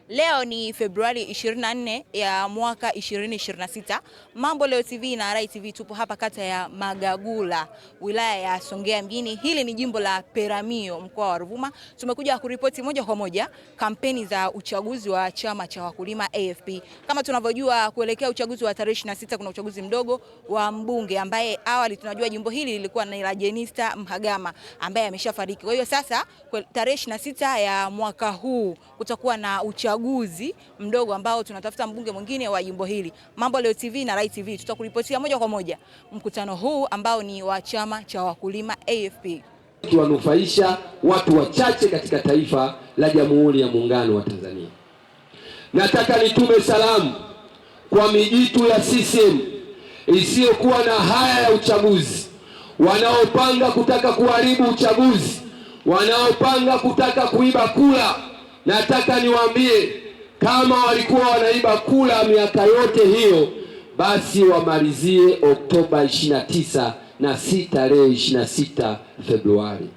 Leo ni Februari 24 ya mwaka 2026. Mambo Leo TV na Rai TV tupo hapa kata ya Magagula, wilaya ya Songea mjini. Hili ni jimbo la Peramiho, mkoa wa Ruvuma. Tumekuja kuripoti moja kwa moja kampeni za uchaguzi wa chama cha wakulima AFP. Kama tunavyojua, kuelekea uchaguzi wa tarehe 26 kuna uchaguzi mdogo wa mbunge ambaye awali tunajua jimbo hili lilikuwa na la Jenista Mhagama ambaye ameshafariki. Kwa hiyo sasa tarehe 26 ya mwaka huu kutakuwa na uchaguzi mdogo ambao tunatafuta mbunge mwingine wa jimbo hili. Mambo Leo TV na Rai TV tutakuripotia moja kwa moja mkutano huu ambao ni wa chama cha wakulima AFP. Tuwanufaisha watu wachache katika taifa la Jamhuri ya Muungano wa Tanzania. Nataka nitume salamu kwa mijitu ya CCM isiyokuwa na haya ya uchaguzi, wanaopanga kutaka kuharibu uchaguzi, wanaopanga kutaka kuiba kura. Nataka niwaambie, kama walikuwa wanaiba kura miaka yote hiyo, basi wamalizie Oktoba 29 na si tarehe 26 Februari.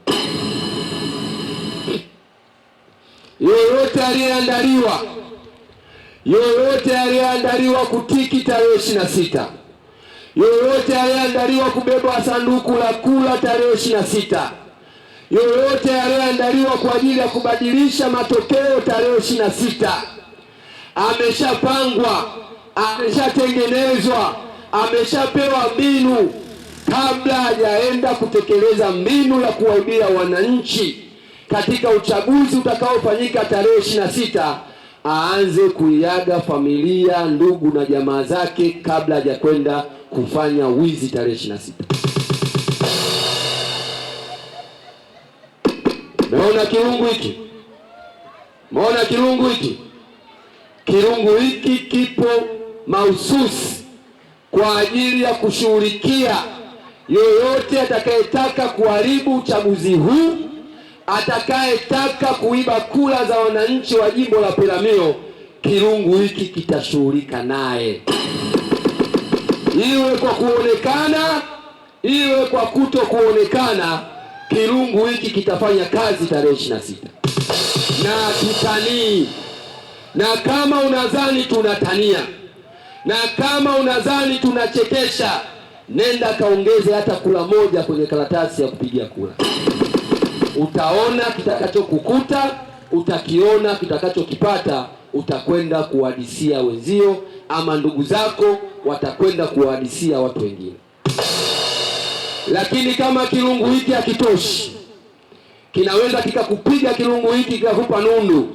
Yoyote aliyeandaliwa kutiki tarehe 26, yoyote aliyeandaliwa kubeba sanduku la kura tarehe 26, yoyote aliyeandaliwa kwa ajili ya kubadilisha matokeo tarehe 26, ameshapangwa, ameshatengenezwa, ameshapewa mbinu. Kabla hajaenda kutekeleza mbinu ya kuwaibia wananchi katika uchaguzi utakaofanyika tarehe 26, aanze kuiaga familia, ndugu na jamaa zake kabla hajakwenda kufanya wizi tarehe 26. Umeona kirungu hiki? Umeona kirungu hiki? Kirungu hiki kipo mahususi kwa ajili ya kushughulikia yoyote atakayetaka kuharibu uchaguzi huu, atakayetaka kuiba kura za wananchi wa jimbo la Peramiho. Kirungu hiki kitashughulika naye, iwe kwa kuonekana, iwe kwa kuto kuonekana. Kirungu hiki kitafanya kazi tarehe 26 na tutanii. Na kama unadhani tunatania, na kama unadhani tunachekesha, nenda kaongeze hata kura moja kwenye karatasi ya kupigia kura. Utaona kitakachokukuta, utakiona kitakachokipata. Utakwenda kuhadisia wenzio, ama ndugu zako watakwenda kuhadisia watu wengine. Lakini kama kirungu hiki hakitoshi, kinaweza kikakupiga kirungu hiki kikakupa nundu.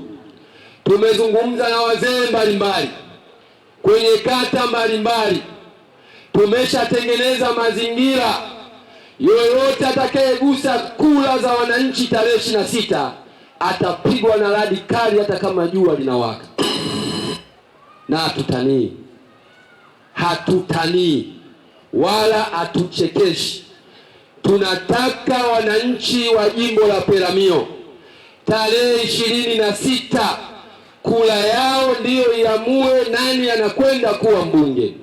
Tumezungumza na wazee mbalimbali kwenye kata mbalimbali, tumeshatengeneza mazingira. Yoyote atakayegusa kura za wananchi tarehe 26 atapigwa na radi kali, hata kama jua linawaka. Na hatutanii wala hatuchekeshi. Tunataka wananchi wa jimbo la Peramiho tarehe 26 kura yao ndiyo iamue nani anakwenda kuwa mbunge.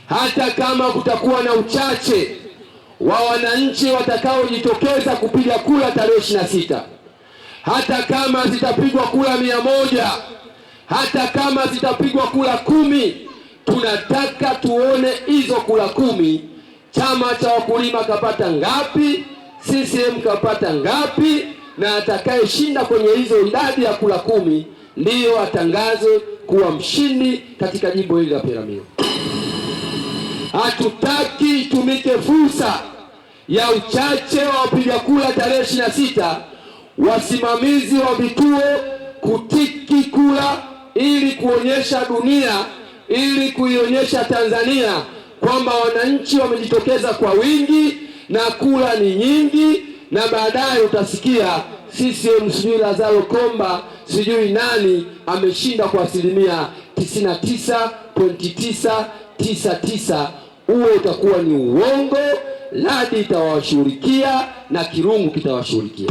Hata kama kutakuwa na uchache wa wananchi watakaojitokeza kupiga kura tarehe 26, hata kama zitapigwa kura 100, hata kama zitapigwa kura 10, tunataka tuone hizo kura 10 chama cha wakulima kapata ngapi, CCM kapata ngapi, na atakayeshinda kwenye hizo idadi ya kura 10 ndiyo atangaze kuwa mshindi katika jimbo hili la Peramiho. Hatutaki itumike fursa ya uchache wa wapiga kura tarehe 26, wasimamizi wa vituo kutiki kura ili kuonyesha dunia, ili kuionyesha Tanzania kwamba wananchi wamejitokeza kwa wingi na kura ni nyingi, na baadaye utasikia CCM sijui Lazaro Komba sijui nani ameshinda kwa asilimia 99.999. Huo utakuwa ni uongo. Radi itawashughulikia na kirungu kitawashughulikia.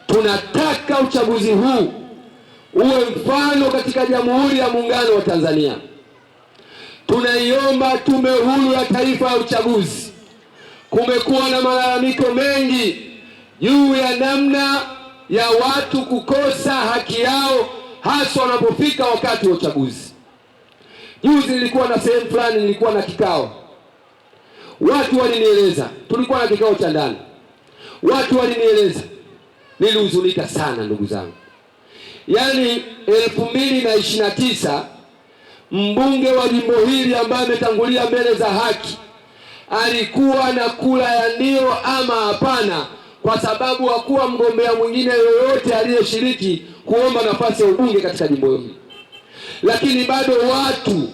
Tunataka uchaguzi huu uwe mfano katika Jamhuri ya Muungano wa Tanzania. Tunaiomba Tume Huru ya Taifa ya Uchaguzi. Kumekuwa na malalamiko mengi juu ya namna ya watu kukosa haki yao, hasa wanapofika wakati wa uchaguzi. Juzi nilikuwa na sehemu fulani, nilikuwa na kikao, watu walinieleza, tulikuwa na kikao cha ndani, watu walinieleza, nilihuzunika sana ndugu zangu. Yaani 2029 mbunge wa jimbo hili ambaye ametangulia mbele za haki alikuwa na kura ya ndio ama hapana, kwa sababu hakuwa mgombea mwingine yoyote aliyeshiriki kuomba nafasi ya ubunge katika jimbo hili. Lakini bado watu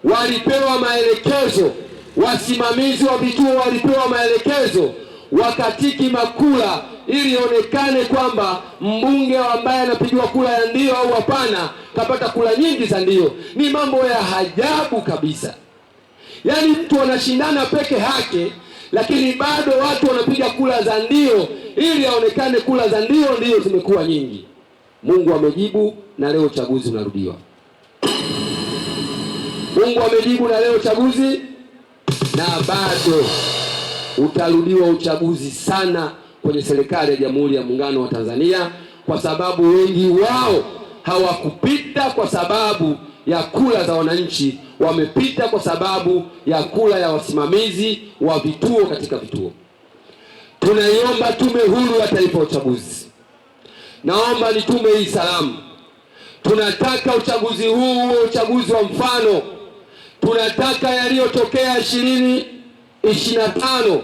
walipewa maelekezo, wasimamizi wa vituo walipewa maelekezo, wakatiki makula ili ionekane kwamba mbunge ambaye anapigiwa kura ya ndio au hapana kapata kura nyingi za ndio. Ni mambo ya ajabu kabisa. Yaani mtu anashindana peke yake, lakini bado watu wanapiga kura za ndio ili aonekane kura za ndio zimekuwa nyingi. Mungu amejibu na leo uchaguzi unarudiwa. Mungu amejibu na leo uchaguzi, na bado utarudiwa uchaguzi sana kwenye serikali ya Jamhuri ya Muungano wa Tanzania, kwa sababu wengi wao hawakupita kwa sababu ya kura za wananchi, wamepita kwa sababu ya kura ya wasimamizi wa vituo katika vituo. Tunaiomba Tume Huru ya Taifa ya Uchaguzi, naomba nitume hii salamu. Tunataka uchaguzi huu uwe uchaguzi wa mfano. Tunataka yaliyotokea 2025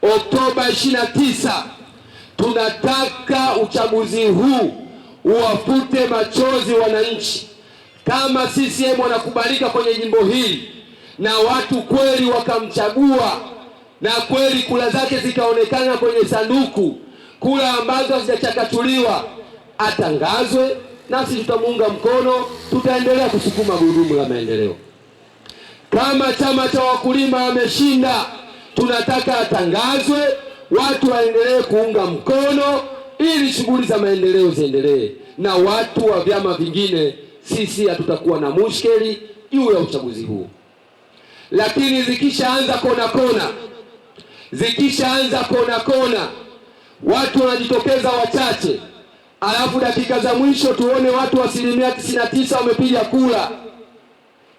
Oktoba 29, tunataka uchaguzi huu uwafute machozi wananchi. Kama CCM wanakubalika kwenye jimbo hili na watu kweli wakamchagua na kweli kura zake zikaonekana kwenye sanduku, kura ambazo hazijachakachuliwa, atangazwe, nasi tutamuunga mkono, tutaendelea kusukuma gurudumu la maendeleo. Kama chama cha wakulima ameshinda, tunataka atangazwe, watu waendelee kuunga mkono ili shughuli za maendeleo ziendelee. Na watu wa vyama vingine, sisi hatutakuwa na mushkeli juu ya uchaguzi huu. Lakini zikishaanza kona, watu wanajitokeza wachache, alafu dakika za mwisho tuone watu 99% wamepiga kura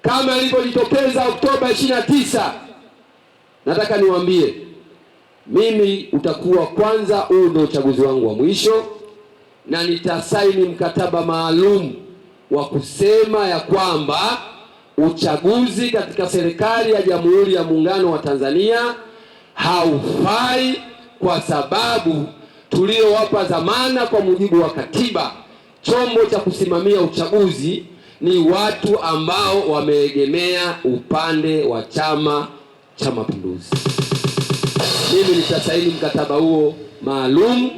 kama ilivyojitokeza Oktoba 29. Nataka niwaambie, mimi utakuwa kwanza, huu ndio uchaguzi wangu wa mwisho, na nitasaini mkataba maalum wa kusema ya kwamba uchaguzi katika serikali ya Jamhuri ya Muungano wa Tanzania haufai, kwa sababu tuliowapa dhamana kwa mujibu wa katiba, chombo cha kusimamia uchaguzi ni watu ambao wameegemea upande wa Chama cha Mapinduzi. Mimi nitasaini mkataba huo maalum,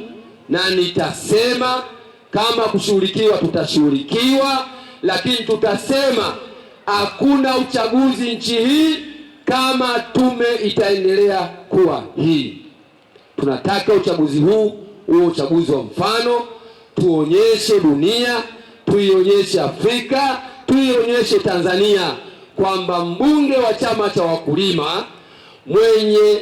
na nitasema kama kushughulikiwa tutashughulikiwa, lakini tutasema hakuna uchaguzi nchi hii kama tume itaendelea kuwa hii. Tunataka uchaguzi huu uwe uchaguzi wa mfano, tuonyeshe dunia, tuionyeshe Afrika, tuionyeshe Tanzania kwamba mbunge wa chama cha wakulima mwenye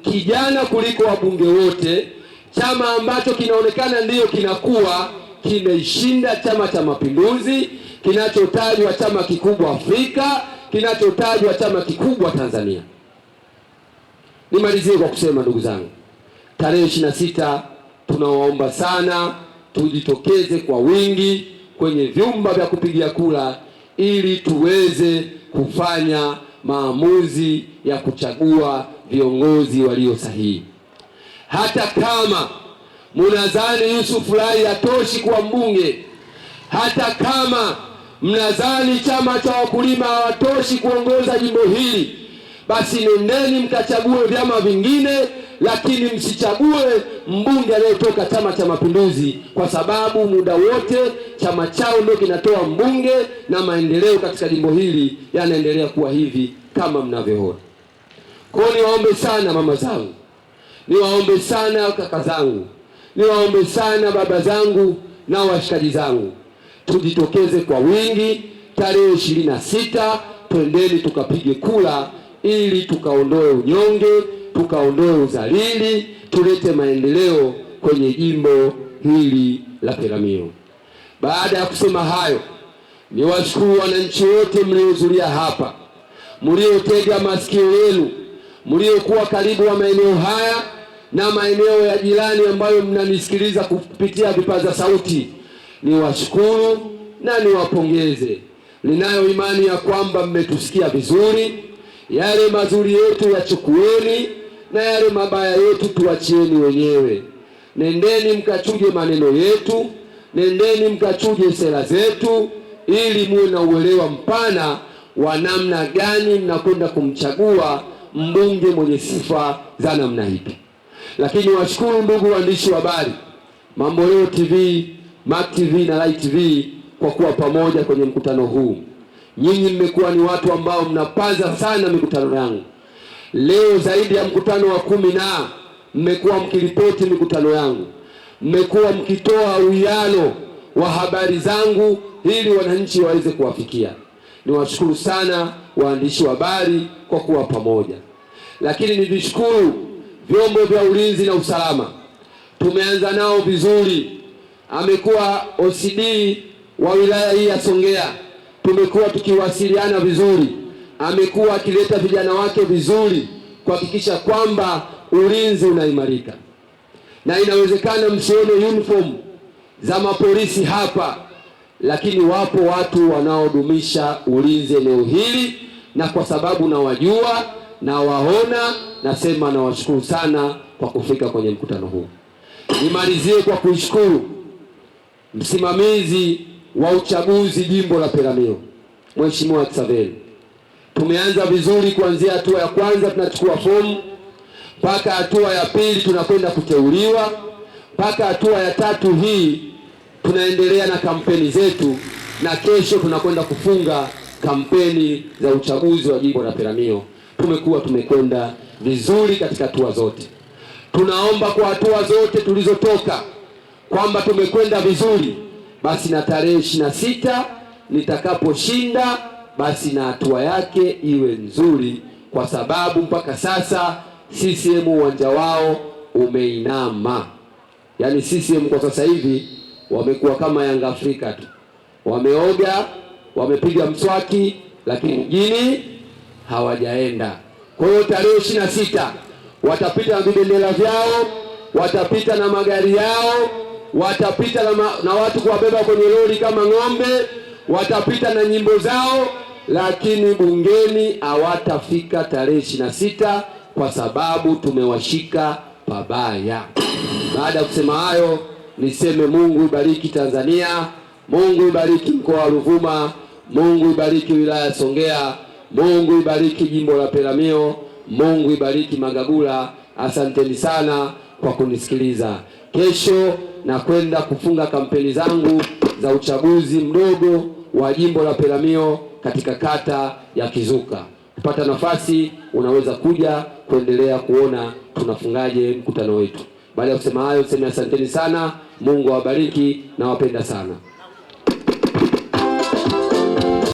kijana kuliko wabunge wote, chama ambacho kinaonekana ndiyo kinakuwa kimeishinda Chama cha Mapinduzi, kinachotajwa chama kikubwa Afrika, kinachotajwa chama kikubwa Tanzania. Nimalizie kwa kusema ndugu zangu, tarehe 26 tunawaomba sana tujitokeze kwa wingi kwenye vyumba vya kupigia kura ili tuweze kufanya maamuzi ya kuchagua viongozi walio sahihi. Hata kama mnadhani Yusuf Lai hatoshi kuwa mbunge, hata kama mnadhani chama cha wakulima hawatoshi kuongoza jimbo hili, basi nendeni mkachague vyama vingine, lakini msichague mbunge anayetoka Chama cha Mapinduzi, kwa sababu muda wote chama chao ndio kinatoa mbunge na maendeleo katika jimbo hili yanaendelea kuwa hivi kama mnavyoona. Kwa hiyo niwaombe sana mama zangu, niwaombe sana kaka zangu, niwaombe sana baba zangu na washikaji zangu, tujitokeze kwa wingi tarehe 26, twendeni tukapige kura ili tukaondoe unyonge, tukaondoe uzalili, tulete maendeleo kwenye jimbo hili la Peramiho. Baada ya kusema hayo, niwashukuru wananchi wote mliohudhuria hapa, mliotega masikio yenu, mliokuwa karibu wa maeneo haya na maeneo ya jirani ambayo mnanisikiliza kupitia vipaza sauti. Niwashukuru na niwapongeze. Ninayo imani ya kwamba mmetusikia vizuri. Yale mazuri yetu yachukueni na yale mabaya yetu tuachieni wenyewe. Nendeni mkachuje maneno yetu, nendeni mkachuje sera zetu, ili muwe na uelewa mpana wa namna gani mnakwenda kumchagua mbunge mwenye sifa za namna hipi. Lakini washukuru ndugu waandishi wa habari, Mambo Leo TV, Mac TV na Light TV kwa kuwa pamoja kwenye mkutano huu. Nyinyi mmekuwa ni watu ambao mnapaza sana mikutano yangu. Leo zaidi ya mkutano wa 10 na mmekuwa mkiripoti mikutano yangu. Mmekuwa mkitoa uwiano wa habari zangu ili wananchi waweze kuwafikia. Niwashukuru sana waandishi wa habari kwa kuwa pamoja. Lakini nivishukuru vyombo vya ulinzi na usalama. Tumeanza nao vizuri. Amekuwa OCD wa wilaya hii ya Songea, tumekuwa tukiwasiliana vizuri. Amekuwa akileta vijana wake vizuri kuhakikisha kwamba ulinzi unaimarika. Na inawezekana msione uniform za mapolisi hapa, lakini wapo watu wanaodumisha ulinzi eneo hili, na kwa sababu nawajua na waona, nasema nawashukuru sana kwa kufika kwenye mkutano huu. Nimalizie kwa kushukuru msimamizi wa uchaguzi jimbo la Peramiho, Mheshimiwa Xaveri. Tumeanza vizuri kuanzia hatua ya kwanza tunachukua fomu, mpaka hatua ya pili tunakwenda kuteuliwa, mpaka hatua ya 3 hii tunaendelea na kampeni zetu, na kesho tunakwenda kufunga kampeni za uchaguzi wa jimbo la Peramiho. Tumekwenda vizuri katika hatua zote. Tunaomba kwa hatua zote tulizotoka kwamba tumekwenda vizuri, basi na tarehe 26 nitakaposhinda, basi na hatua yake iwe nzuri, kwa sababu mpaka sasa CCM uwanja wao umeinama. Yaani CCM kwa sasa hivi wamekuwa kama Yanga Afrika tu. Wameoga, wamepiga mswaki, lakini mjini hawajaenda. Kwa hiyo tarehe 26 watapita na vibendera vyao, watapita na magari yao, watapita na watu kuwabeba kwenye lori kama ng'ombe, watapita na nyimbo zao, lakini bungeni hawatafika tarehe 26 kwa sababu tumewashika pabaya. Baada ya kusema hayo, niseme Mungu ibariki Tanzania, Mungu ibariki mkoa wa Ruvuma, Mungu ibariki wilaya ya Songea, Mungu ibariki jimbo la Peramiho, Mungu ibariki Magagula. Asanteni sana kwa kunisikiliza. Kesho na kwenda kufunga kampeni zangu za uchaguzi mdogo wa jimbo la Peramiho katika kata ya Kizuka. Kupata nafasi unaweza kuja kuendelea kuona tunafungaje mkutano wetu. Baada ya kusema hayo, sema asanteni sana. Mungu awabariki na wapenda sana.